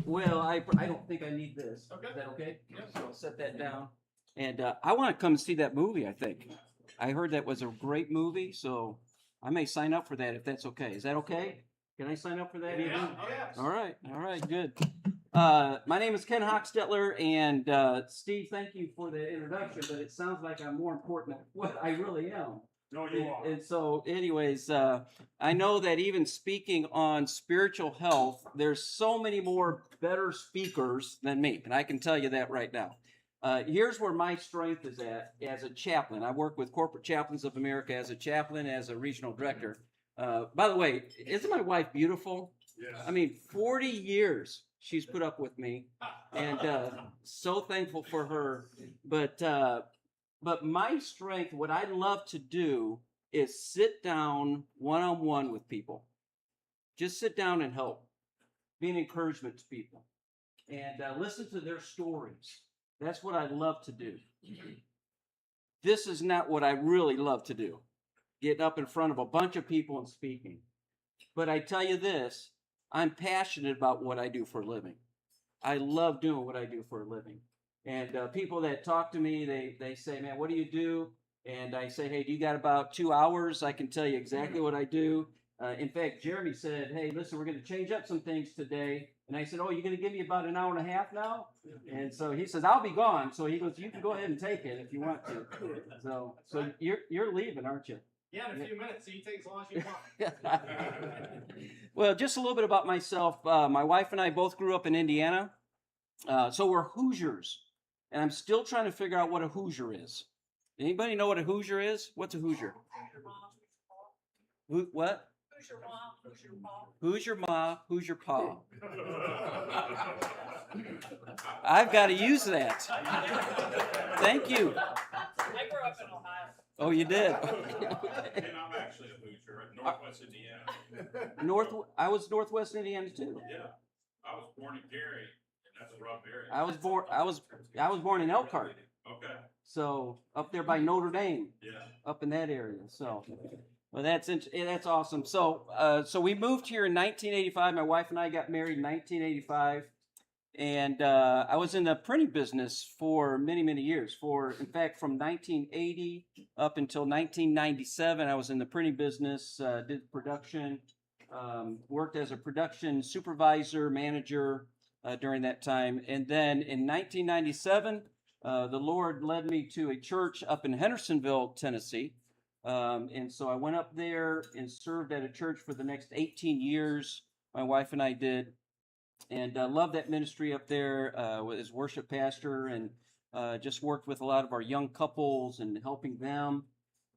Well, I don't think I need this. Okay. Is that okay? Yep. So I'll set that down. And I want to come see that movie, I think. I heard that was a great movie, so I may sign up for that if that's okay. Is that okay? Can I sign up for that? Yeah. Even? Oh, yeah. All right, good. My name is Ken Hochstetler, and Steve, thank you for the introduction, but it sounds like I'm more important than what I really am. No, you are. And so, anyways, I know that even speaking on spiritual health, there's so many more better speakers than me, and I can tell you that right now. Here's where my strength is at as a chaplain. I work with Corporate Chaplains of America as a chaplain, as a regional director. By the way, isn't my wife beautiful? Yes. I mean, 40 years she's put up with me, and so thankful for her. But my strength, what I love to do, is sit down one on one with people. Just sit down and help, be an encouragement to people, and listen to their stories. That's what I love to do. This is not what I really love to do, getting up in front of a bunch of people and speaking. But I tell you this, I'm passionate about what I do for a living. I love doing what I do for a living. And people that talk to me, they say, man, what do you do? And I say, hey, do you got about 2 hours? I can tell you exactly what I do. In fact, Jeremy said, hey, listen, we're going to change up some things today. And I said, oh, you're going to give me about an hour and a half now? And so he says, I'll be gone. So he goes, you can go ahead and take it if you want to. So you're leaving, aren't you? Yeah, in a few minutes, so you take as long as you want. Well, just a little bit about myself. My wife and I both grew up in Indiana. So we're Hoosiers. And I'm still trying to figure out what a Hoosier is. Anybody know what a Hoosier is? What's a Hoosier? What? Who's your mom? Who's your pa? Who's your ma? Who's your pa? I've got to use that. Thank you. I grew up in Ohio. Oh, you did? And I'm actually a Hoosier at Northwest Indiana. I was Northwest Indiana too. Yeah, I was born in Gary, and that's a rough area. I was born in Elkhart. Okay. So up there by Notre Dame. Yeah. Up in that area. So, well, that's awesome. So, so we moved here in 1985. My wife and I got married in 1985, and I was in the printing business for many, many years. In fact, from 1980 up until 1997, I was in the printing business. Did production, worked as a production supervisor, manager during that time, and then in 1997. The Lord led me to a church up in Hendersonville, Tennessee. And so I went up there and served at a church for the next 18 years. My wife and I did. And I loved that ministry up there as worship pastor, and just worked with a lot of our young couples and helping them.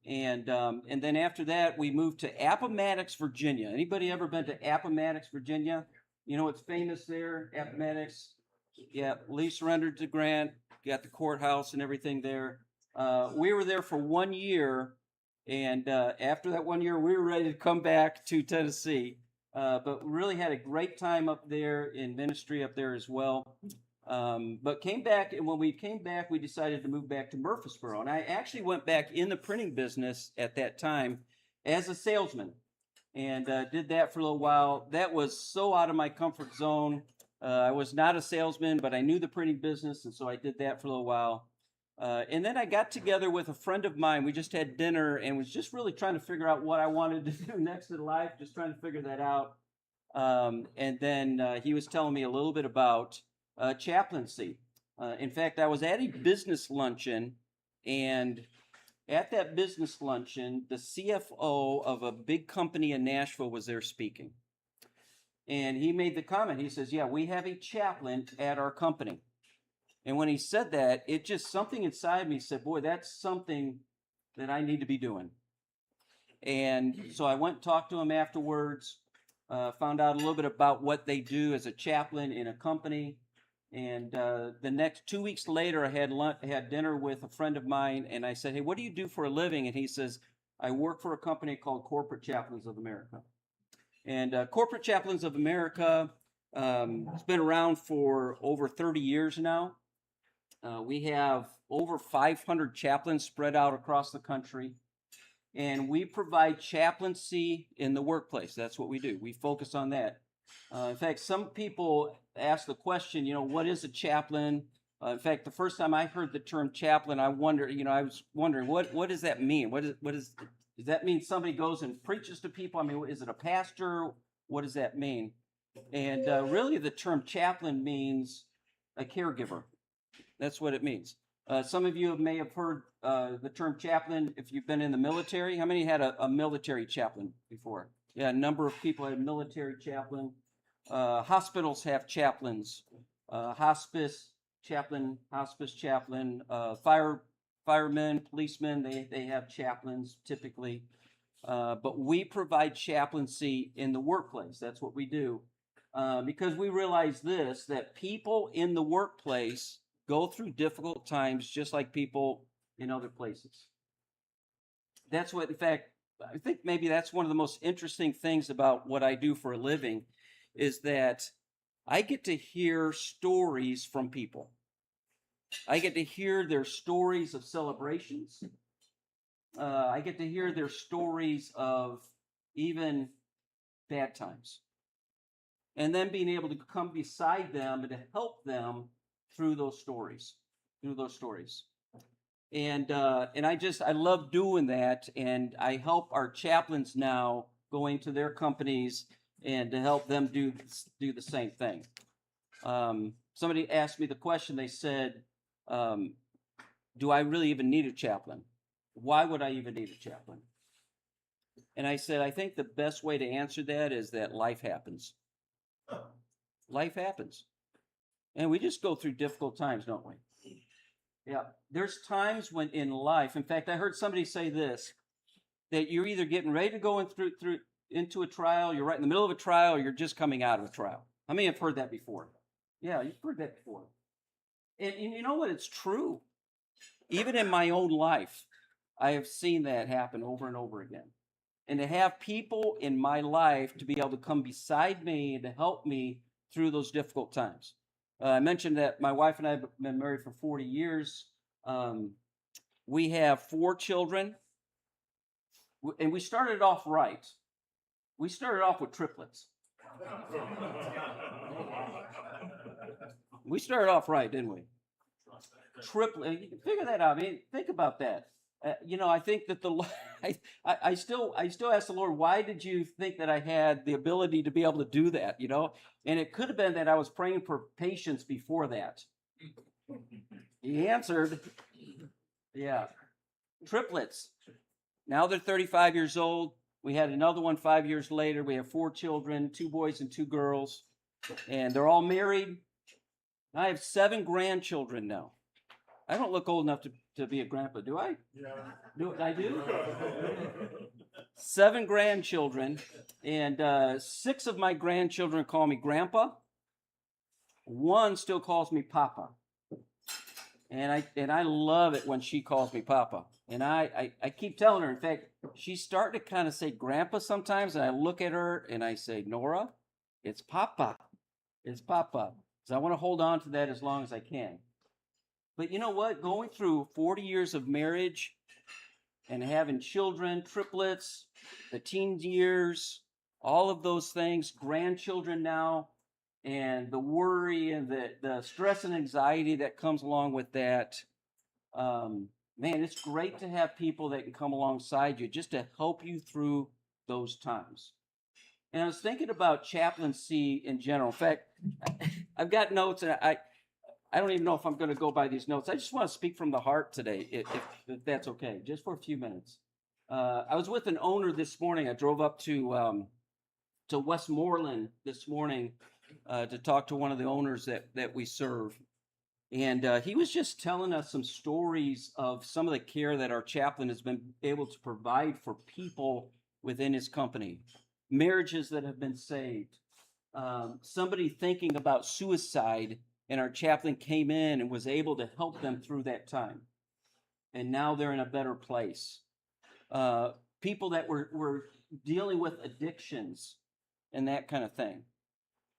And then after that, we moved to Appomattox, Virginia. Anybody ever been to Appomattox, Virginia? You know what's famous there? Appomattox. Yeah, Lee surrendered to Grant. Got the courthouse and everything there. We were there for 1 year, and after that 1 year, we were ready to come back to Tennessee. But really had a great time up there in ministry up there as well. But came back, and when we came back, we decided to move back to Murfreesboro. And I actually went back in the printing business at that time as a salesman, and did that for a little while. That was so out of my comfort zone. I was not a salesman, but I knew the printing business, and so I did that for a little while. And then I got together with a friend of mine. We just had dinner and was just really trying to figure out what I wanted to do next in life, just trying to figure that out. And then he was telling me a little bit about chaplaincy. In fact, I was at a business luncheon, and at that business luncheon, the CFO of a big company in Nashville was there speaking. And he made the comment, he says, yeah, we have a chaplain at our company. And when he said that, it just, something inside me said, boy, that's something that I need to be doing. And so I went and talked to him afterwards, found out a little bit about what they do as a chaplain in a company. And the next 2 weeks later, I had dinner with a friend of mine, and I said, hey, what do you do for a living? And he says, I work for a company called Corporate Chaplains of America. And Corporate Chaplains of America has been around for over 30 years now. We have over 500 chaplains spread out across the country. And we provide chaplaincy in the workplace. That's what we do. We focus on that. In fact, some people ask the question, what is a chaplain? In fact, the first time I heard the term chaplain, I was wondering, what does that mean? Does that mean somebody goes and preaches to people? I mean, is it a pastor? What does that mean? And really, the term chaplain means a caregiver. That's what it means. Some of you may have heard the term chaplain if you've been in the military. How many had a military chaplain before? Yeah, a number of people had a military chaplain. Hospitals have chaplains. Hospice chaplain, firemen, policemen, they have chaplains typically. But we provide chaplaincy in the workplace. That's what we do. Because we realize that people in the workplace go through difficult times just like people in other places. That's what, in fact, I think maybe that's one of the most interesting things about what I do for a living is that I get to hear stories from people. I get to hear their stories of celebrations. I get to hear their stories of even bad times. And then being able to come beside them and to help them through those stories. And I love doing that. And I help our chaplains now going to their companies and to help them do the same thing. Somebody asked me the question, they said, do I really even need a chaplain? Why would I even need a chaplain? And I said, I think the best way to answer that is that life happens. Life happens. And we just go through difficult times, don't we? Yeah. There's times when in life, in fact, I heard somebody say this, that you're either getting ready to go into a trial, you're right in the middle of a trial, or you're just coming out of a trial. How many have heard that before? Yeah, you've heard that before. And you know what? It's true. Even in my own life, I have seen that happen over and over again. And to have people in my life to be able to come beside me and to help me through those difficult times. I mentioned that my wife and I have been married for 40 years. We have 4 children. And we started off right. We started off with triplets. We started off right, didn't we? Triplet. You can figure that out. I mean, think about that. I think that I still ask the Lord, why did you think that I had the ability to be able to do that? And it could have been that I was praying for patience before that. He answered, yeah, triplets. Now they're 35 years old. We had another one 5 years later. We have 4 children, 2 boys and 2 girls, and they're all married. I have 7 grandchildren now. I don't look old enough to be a grandpa, do I? Yeah. I do? 7 grandchildren, and 6 of my grandchildren call me grandpa. 1 still calls me papa. And I love it when she calls me papa. And I keep telling her, in fact, she's starting to kind of say grandpa sometimes, and I look at her and I say, Nora, it's papa. It's papa. So I want to hold on to that as long as I can. But you know what? Going through 40 years of marriage and having children, triplets, the teen years, all of those things, grandchildren now, and the worry and the stress and anxiety that comes along with that, man, it's great to have people that can come alongside you just to help you through those times. And I was thinking about chaplaincy in general. In fact, I've got notes, and I don't even know if I'm going to go by these notes. I just want to speak from the heart today, if that's okay, just for a few minutes. I was with an owner this morning. I drove up to Westmoreland this morning to talk to one of the owners that we serve. And he was just telling us some stories of some of the care that our chaplain has been able to provide for people within his company. Marriages that have been saved. Somebody thinking about suicide, and our chaplain came in and was able to help them through that time. And now they're in a better place. People that were dealing with addictions and that kind of thing.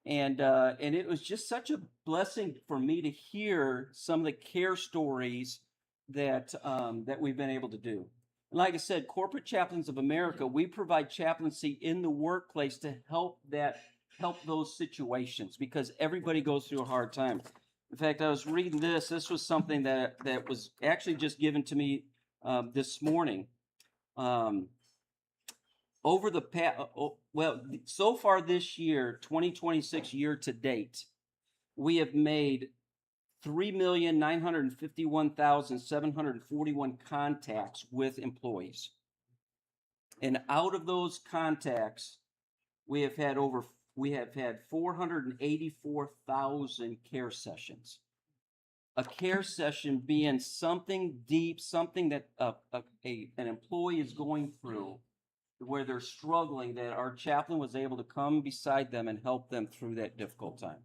And it was just such a blessing for me to hear some of the care stories that we've been able to do. And like I said, Corporate Chaplains of America, we provide chaplaincy in the workplace to help that help those situations because everybody goes through a hard time. In fact, I was reading this. This was something that was actually just given to me this morning. Over the past, well, so far this year, 2026 year to date, we have made 3,951,741 contacts with employees. And out of those contacts, we have had 484,000 care sessions. A care session being something deep, something that an employee is going through where they're struggling, that our chaplain was able to come beside them and help them through that difficult time.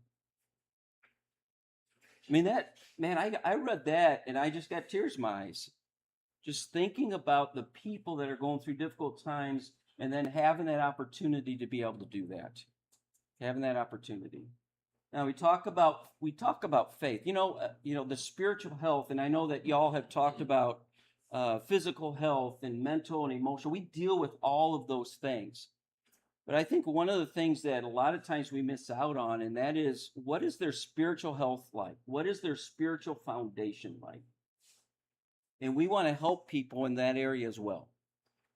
I mean, I read that and I just got tears in my eyes. Just thinking about the people that are going through difficult times and then having that opportunity to be able to do that. Having that opportunity. Now we talk about faith. The spiritual health, and I know that y'all have talked about physical health and mental and emotional. We deal with all of those things. But I think one of the things that a lot of times we miss out on, and that is, what is their spiritual health like? What is their spiritual foundation like? And we want to help people in that area as well.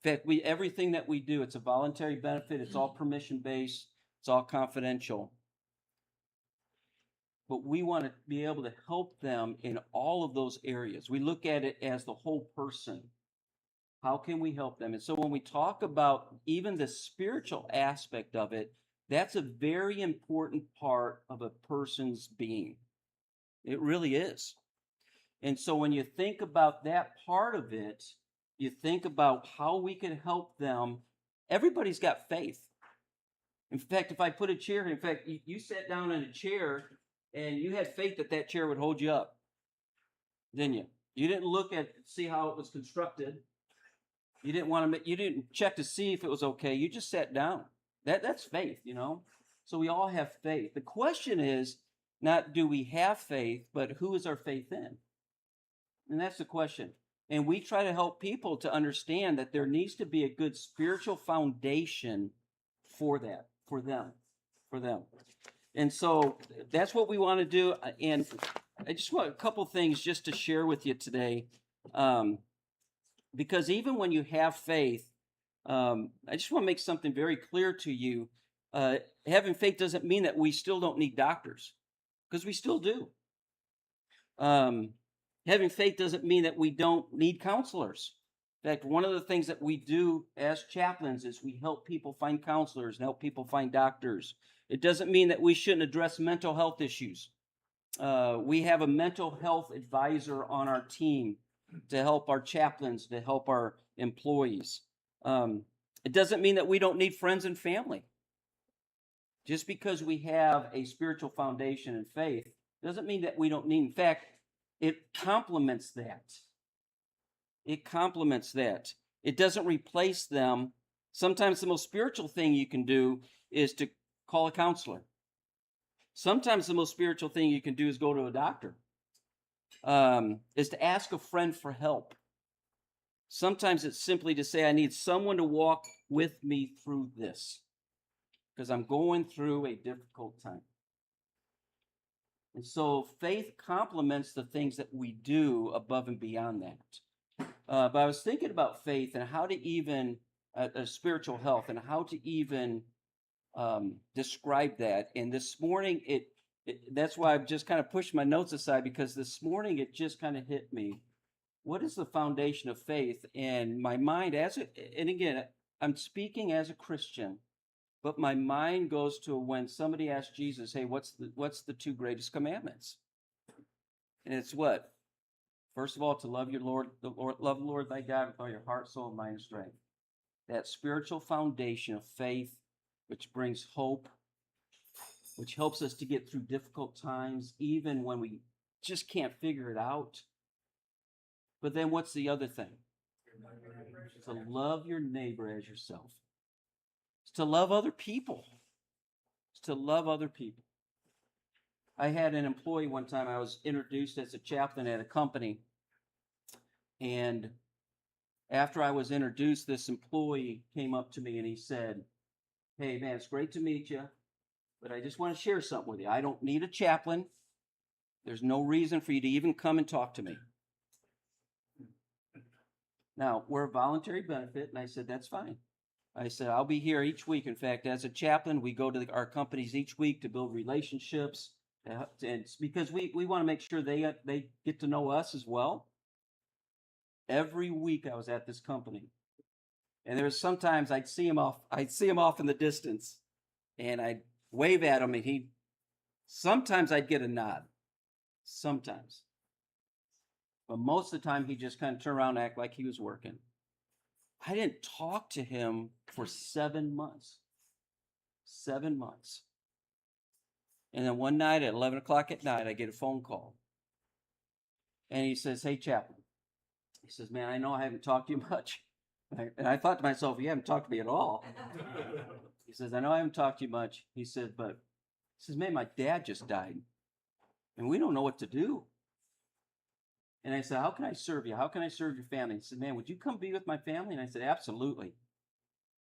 In fact, everything that we do, it's a voluntary benefit. It's all permission-based. It's all confidential. But we want to be able to help them in all of those areas. We look at it as the whole person. How can we help them? And so when we talk about even the spiritual aspect of it, that's a very important part of a person's being. It really is. And so when you think about that part of it, you think about how we can help them. Everybody's got faith. In fact, if I put a chair, in fact, you sat down in a chair and you had faith that that chair would hold you up, didn't you? You didn't see how it was constructed. You didn't check to see if it was okay. You just sat down. That's faith, So we all have faith. The question is not do we have faith, but who is our faith in? And that's the question. And we try to help people to understand that there needs to be a good spiritual foundation for that, for them. And so that's what we want to do. And I just want a couple things just to share with you today. Because even when you have faith, I just want to make something very clear to you. Having faith doesn't mean that we still don't need doctors, because we still do. Having faith doesn't mean that we don't need counselors. In fact, one of the things that we do as chaplains is we help people find counselors and help people find doctors. It doesn't mean that we shouldn't address mental health issues. We have a mental health advisor on our team to help our chaplains, to help our employees. It doesn't mean that we don't need friends and family. Just because we have a spiritual foundation and faith doesn't mean that we don't need. In fact, it complements that. It complements that. It doesn't replace them. Sometimes the most spiritual thing you can do is to call a counselor. Sometimes the most spiritual thing you can do is go to a doctor. Is to ask a friend for help. Sometimes it's simply to say, I need someone to walk with me through this because I'm going through a difficult time. And so faith complements the things that we do above and beyond that. But I was thinking about faith and how to even, spiritual health, and how to even describe that. And this morning, that's why I've just kind of pushed my notes aside, because this morning it just kind of hit me. What is the foundation of faith? And my mind, and again, I'm speaking as a Christian, but my mind goes to when somebody asks Jesus, hey, what's the two greatest commandments? And it's what? First of all, to love love the Lord thy God with all your heart, soul, mind, and strength. That spiritual foundation of faith, which brings hope, which helps us to get through difficult times, even when we just can't figure it out. But then what's the other thing? To love your neighbor as yourself. It's to love other people. It's to love other people. I had an employee one time, I was introduced as a chaplain at a company. And after I was introduced, this employee came up to me and he said, hey, man, it's great to meet you. but I just want to share something with you. I don't need a chaplain. There's no reason for you to even come and talk to me. Now, we're a voluntary benefit, and I said, that's fine. I said, I'll be here each week. In fact, as a chaplain, we go to our companies each week to build relationships, and it's because we want to make sure they get to know us as well. Every week I was at this company, and there was sometimes I'd see him off in the distance, and I'd wave at him, and sometimes I'd get a nod, sometimes, but most of the time he just kind of turn around and act like he was working. I didn't talk to him for 7 months. 7 months. And then one night at 11 o'clock at night, I get a phone call. And he says, hey, chaplain. He says, man, I know I haven't talked to you much. And I thought to myself, you haven't talked to me at all. He says, I know I haven't talked to you much. He said, man, my dad just died. And we don't know what to do. And I said, how can I serve you? How can I serve your family? He said, man, would you come be with my family? And I said, absolutely.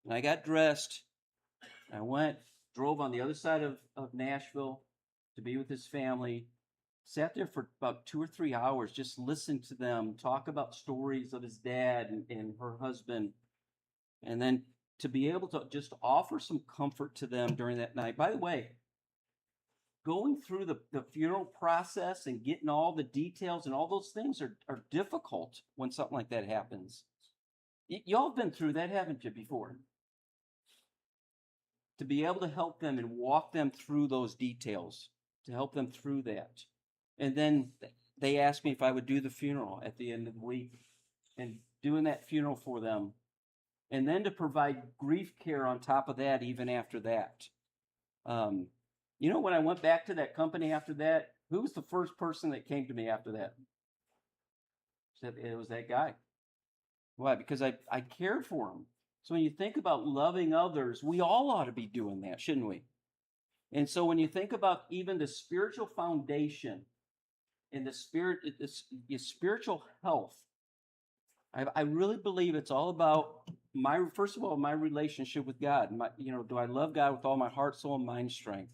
And I got dressed. I drove on the other side of Nashville to be with his family. Sat there for about 2 or 3 hours, just listened to them talk about stories of his dad and her husband. And then to be able to just offer some comfort to them during that night. By the way, going through the funeral process and getting all the details and all those things are difficult when something like that happens. Y'all have been through that, haven't you, before? To be able to help them and walk them through those details, to help them through that. And then they asked me if I would do the funeral at the end of the week and doing that funeral for them. And then to provide grief care on top of that, even after that. When I went back to that company after that, who was the first person that came to me after that? Said it was that guy. Why? Because I cared for him. So when you think about loving others, we all ought to be doing that, shouldn't we? And so when you think about even the spiritual foundation and your spiritual health, I really believe it's all about first of all, my relationship with God. Do I love God with all my heart, soul, and mind strength?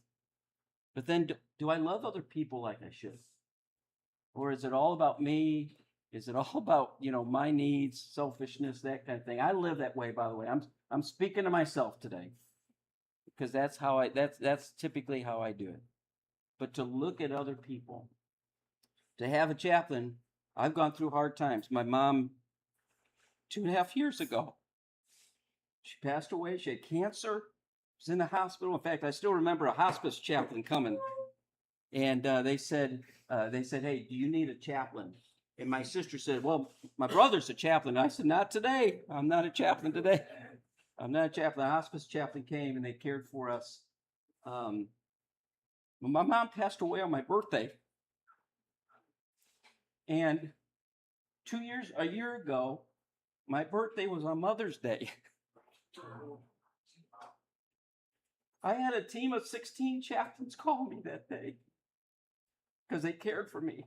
But then do I love other people like I should? Or is it all about me? Is it all about, my needs, selfishness, that kind of thing? I live that way, by the way. I'm speaking to myself today because that's typically how I do it. But to look at other people, to have a chaplain, I've gone through hard times. My mom, 2.5 years ago, she passed away. She had cancer. Was in the hospital. In fact, I still remember a hospice chaplain coming, and they said, "Hey, do you need a chaplain?" And my sister said, "Well, my brother's a chaplain." I said, "Not today. I'm not a chaplain today. I'm not a chaplain." A hospice chaplain came and they cared for us. My mom passed away on my birthday, and a year ago, my birthday was on Mother's Day. I had a team of 16 chaplains call me that day because they cared for me.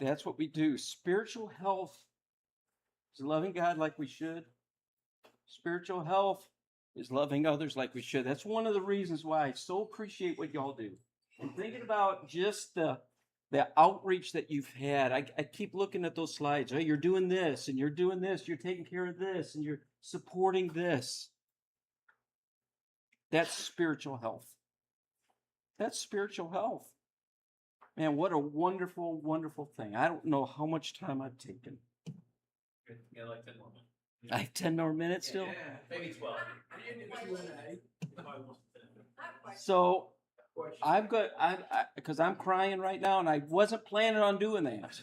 That's what we do. Spiritual health is loving God like we should. Spiritual health is loving others like we should. That's one of the reasons why I so appreciate what y'all do. And thinking about just the outreach that you've had, I keep looking at those slides. Hey, you're doing this, and you're doing this, you're taking care of this, and you're supporting this. That's spiritual health. That's spiritual health. Man, what a wonderful, wonderful thing. I don't know how much time I've taken. Yeah, like 10 more minutes. I have 10 more minutes still? Yeah, maybe 12. So I've got, because I'm crying right now, and I wasn't planning on doing that.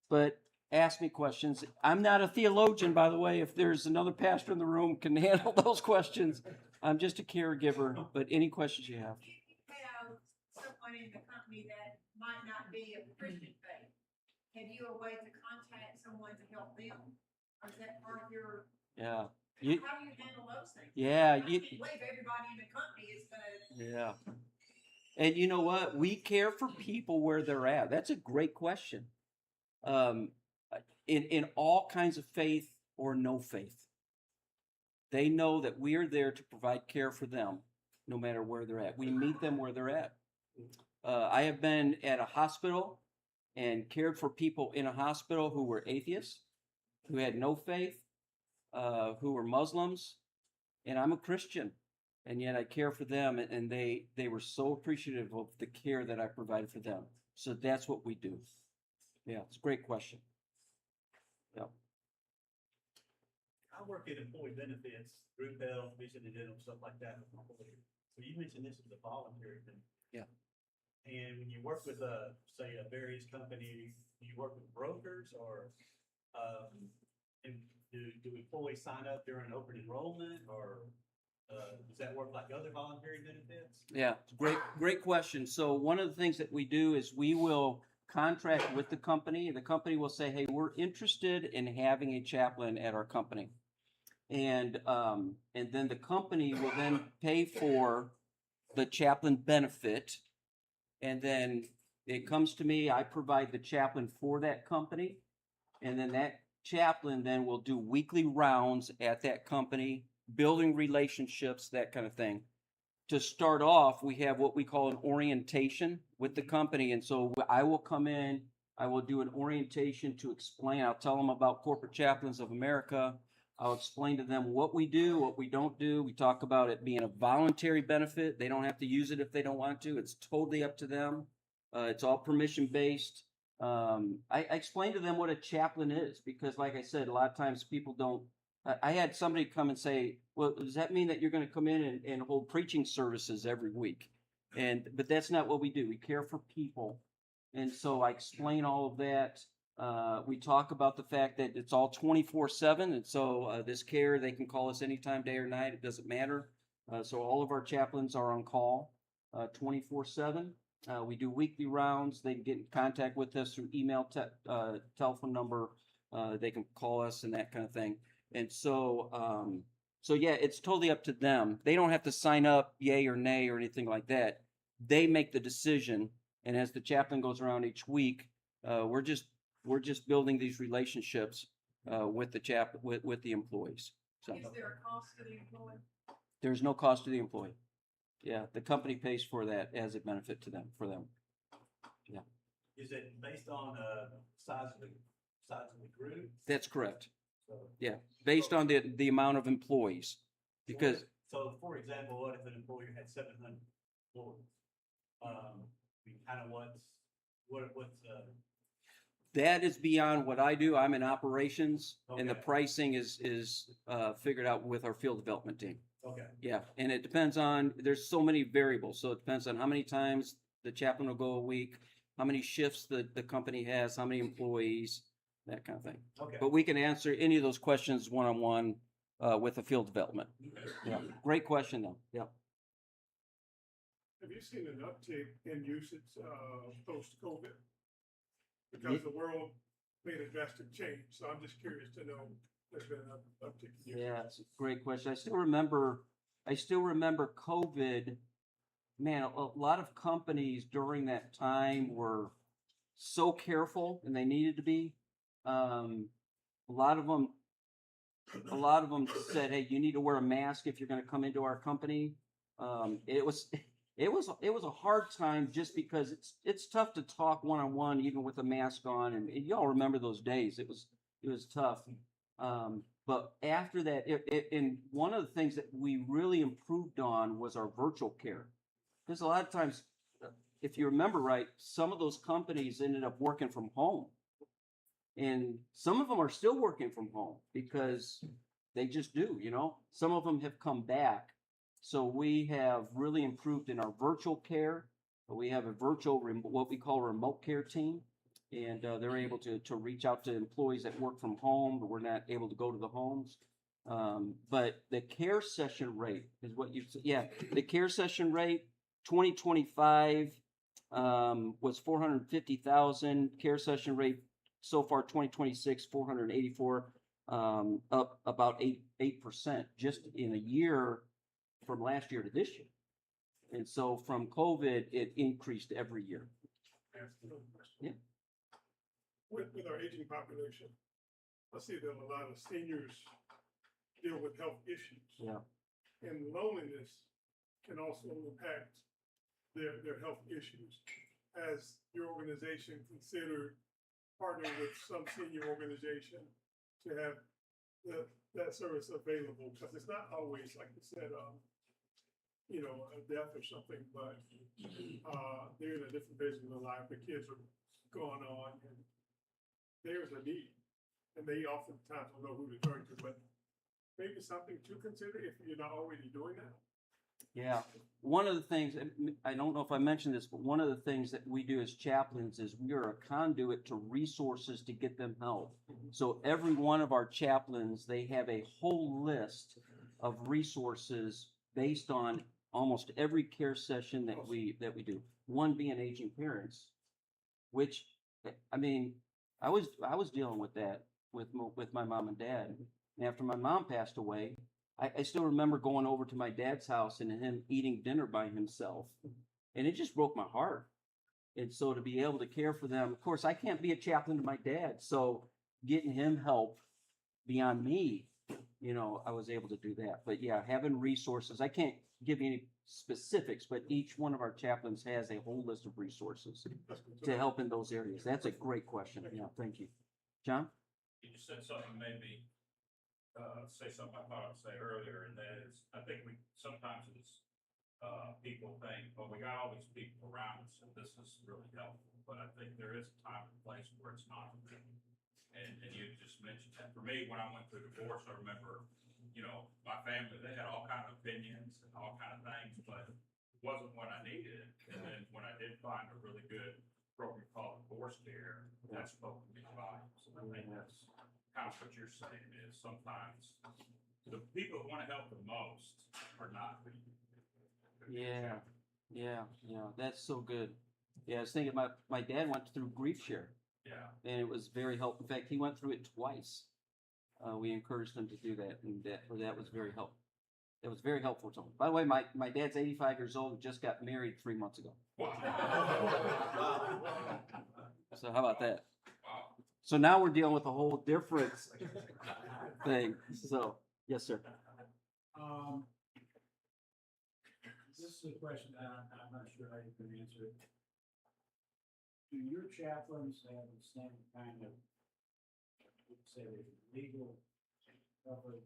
But ask me questions. I'm not a theologian, by the way. If there's another pastor in the room can handle those questions. I'm just a caregiver, but any questions you have. Have someone in the company that might not be of Christian faith. Have you a way to contact someone to help them? Or is that part of your? Yeah. How do you handle those things? Yeah. I can't believe everybody in the company is gonna. Yeah. And you know what? We care for people where they're at. That's a great question. In all kinds of faith or no faith. They know that we are there to provide care for them. no matter where they're at. We meet them where they're at. I have been at a hospital and cared for people in a hospital who were atheists, who had no faith, who were Muslims, and I'm a Christian, and yet I care for them, and they were so appreciative of the care that I provided for them. So that's what we do. Yeah, it's a great question. Yeah. I work in employee benefits, group health, vision and dental, stuff like that. So you mentioned this is a voluntary thing. Yeah. And when you work with say a various company, do you work with brokers or, and do employees sign up during open enrollment or, does that work like other voluntary benefits? Yeah, great question. So one of the things that we do is we will contract with the company. The company will say, hey, we're interested in having a chaplain at our company. And then the company will then pay for the chaplain benefit. And then it comes to me, I provide the chaplain for that company. And then that chaplain then will do weekly rounds at that company, building relationships, that kind of thing. To start off, we have what we call an orientation with the company. And so I will come in, I will do an orientation to explain, I'll tell them about Corporate Chaplains of America. I'll explain to them what we do, what we don't do. We talk about it being a voluntary benefit. They don't have to use it if they don't want to. It's totally up to them. It's all permission based. I explained to them what a chaplain is because, like I said, a lot of times people don't. I had somebody come and say, well, does that mean that you're going to come in and hold preaching services every week? But that's not what we do. We care for people. And so I explain all of that. We talk about the fact that it's all 24/7. And so this care, they can call us anytime, day or night. It doesn't matter. So all of our chaplains are on call 24/7. We do weekly rounds. They can get in contact with us through email, telephone number. They can call us and that kind of thing. And so yeah, it's totally up to them. They don't have to sign up yay or nay or anything like that. They make the decision. And as the chaplain goes around each week, we're just building these relationships with the employees. So Is there a cost to the employee? there's no cost to the employee. Yeah, the company pays for that as a benefit to them, for them. Yeah, Is it based on, size of the group? that's correct. So- Yeah, based on the amount of employees, because So for example, what if an employer had 700 employees? Kind of what's, that is beyond what I do. I'm in operations, and the Okay. pricing is figured out with our field development team. okay. Yeah, and it depends on, there's so many variables, so it depends on how many times the chaplain will go a week, how many shifts the company has, how many employees, that kind of thing. Okay. But we can answer any of those questions one-on-one with the field development. Yeah, great question though. Yeah. Have you seen an uptick in usage, post-COVID? Because the world made a drastic change, so I'm just curious to know, there's been an uptick in usage. Yeah, it's a great question. I still remember COVID. Man, a lot of companies during that time were so careful, and they needed to be. A lot of them said, "Hey, you need to wear a mask if you're going to come into our company." It was a hard time just because it's tough to talk one-on-one even with a mask on, and y'all remember those days. It was tough. But after that, and one of the things that we really improved on was our virtual care. Because a lot of times, if you remember right, some of those companies ended up working from home. And some of them are still working from home because they just do, Some of them have come back. So we have really improved in our virtual care. We have a virtual, what we call a remote care team. And they're able to reach out to employees that work from home, but we're not able to go to the homes. But the care session rate is what the care session rate, 2025 was 450,000. Care session rate so far, 2026, 484, up about 8% just in a year from last year to this year. And so from COVID, it increased every year. Ask another question. Yeah. With our aging population, I see that a lot of seniors deal with health issues. Yeah. And loneliness can also impact their health issues. Has your organization considered partnering with some senior organization to have that service available? Because it's not always, like you said, a death or something, but they're in a different phase of their life, the kids are going on, and there's a need. And they oftentimes don't know who to turn to, but maybe something to consider if you're not already doing that. Yeah, one of the things, and I don't know if I mentioned this, but one of the things that we do as chaplains is we are a conduit to resources to get them help. So every one of our chaplains, they have a whole list of resources based on almost every care session that we do. One being aging parents, which, I mean, I was dealing with that with my mom and dad. And after my mom passed away, I still remember going over to my dad's house and him eating dinner by himself. And it just broke my heart. And so to be able to care for them, of course, I can't be a chaplain to my dad. So getting him help beyond me, I was able to do that. But yeah, having resources, I can't give you any specifics, but each one of our chaplains has a whole list of resources to help in those areas. That's a great question. Yeah, thank you. John? You just said something made me say something I thought I'd say earlier, and that is, I think we sometimes as people think, well, we got all these people around us, and this is really helpful. But I think there is a time and place where it's not. And you just mentioned that. For me, when I went through divorce, I remember, my family, they had all kind of opinions and all kind of things, but it wasn't what I needed. And then when I did find a really good program called divorce care, that spoke to me volumes. And I think that's kind of what you're saying is sometimes the people who want to help the most are not. Yeah. That's so good. Yeah, I was thinking my dad went through grief share. Yeah. And it was very helpful. In fact, he went through it twice. We encouraged him to do that, and that was very helpful. It was very helpful to him. By the way, my dad's 85 years old and just got married 3 months ago. So how about that? So now we're dealing with a whole different thing. So, yes, sir. This is a question that I'm not sure how you can answer it. Do your chaplains have the same kind of, say, legal coverage?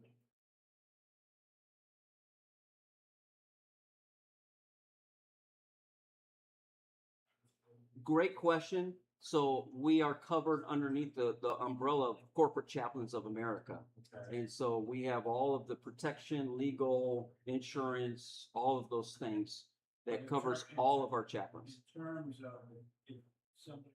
Great question. So we are covered underneath the umbrella of Corporate Chaplains of America. Okay. And so we have all of the protection, legal, insurance, all of those things that covers all of our chaplains. In terms of if somebody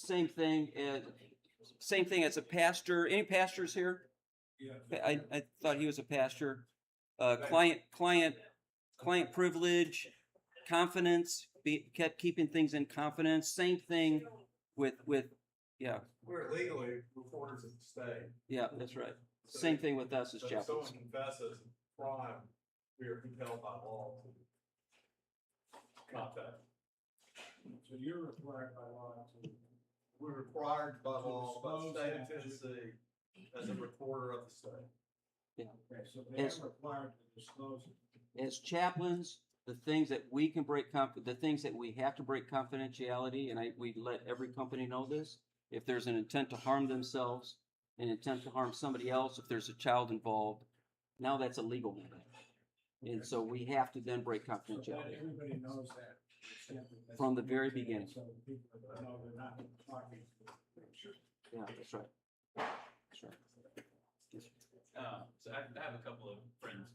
Same thing as a pastor. Any pastors here? Yeah. I thought he was a pastor. Client privilege, confidence, kept keeping things in confidence. Same thing with yeah. We're legally reporters of the state. Yeah, that's right. Same thing with us as So if chaplains. someone confesses a crime, we are compelled by law to contact. So you're required by law to. We're required by law by the disclose state of that to- Tennessee as a reporter of the state. Okay, so they As- are required to disclose it. As chaplains, the things that we can break the things that we have to break confidentiality, and we let every company know this. If there's an intent to harm themselves, an intent to harm somebody else, if there's a child involved, now that's a legal matter. And so we have to then break So that confidentiality. everybody knows that. From the very beginning. So people know they're not talking. Yeah, that's right. That's right. So I have a couple of friends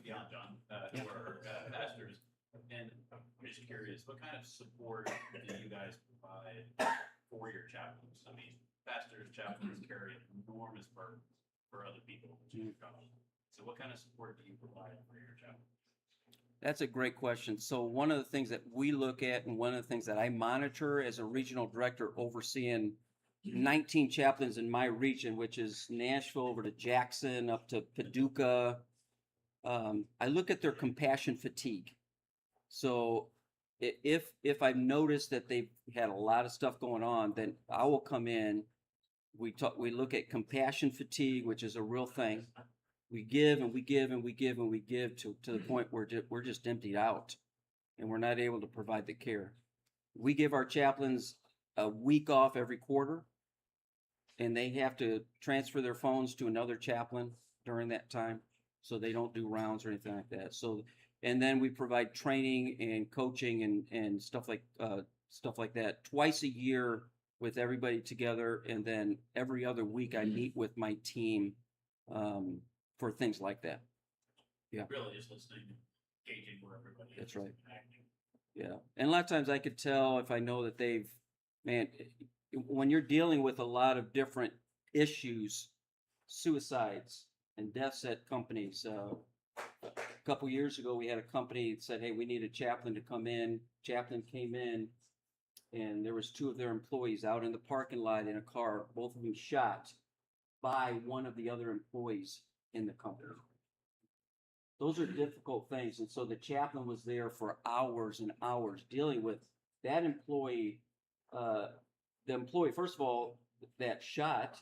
beyond John who are pastors, And I'm just curious, what kind of support do you guys provide for your chaplains? I mean, pastors, chaplains carry an enormous burden for other people, which is your job. So what kind of support do you provide for your chaplains? That's a great question. So one of the things that we look at, and one of the things that I monitor as a regional director overseeing 19 chaplains in my region, which is Nashville over to Jackson, up to Paducah. I look at their compassion fatigue. So if I've noticed that they've had a lot of stuff going on, then I will come in. We look at compassion fatigue, which is a real thing. We give and we give and we give and we give to the point where we're just emptied out and we're not able to provide the care. We give our chaplains a week off every quarter, and they have to transfer their phones to another chaplain during that time, so they don't do rounds or anything like that. So, and then we provide training and coaching and stuff like that twice a year with everybody together, and then every other week I meet with my team for things like that. Yeah. Really just listening, gauging where everybody is. That's right. Acting. Yeah. And a lot of times I could tell if I know that when you're dealing with a lot of different issues, suicides and deaths at companies. A couple years ago, we had a company that said, hey, we need a chaplain to come in. Chaplain came in, and there was 2 of their employees out in the parking lot in a car, both of them shot by one of the other employees in the company. Those are difficult things. And so the chaplain was there for hours and hours dealing with that employee, the employee, first of all, that shot,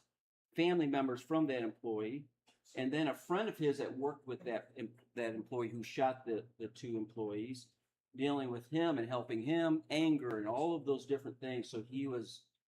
family members from that employee, and then a friend of his that worked with that employee who shot the 2 employees, dealing with him and helping him, anger and all of those different things. So he was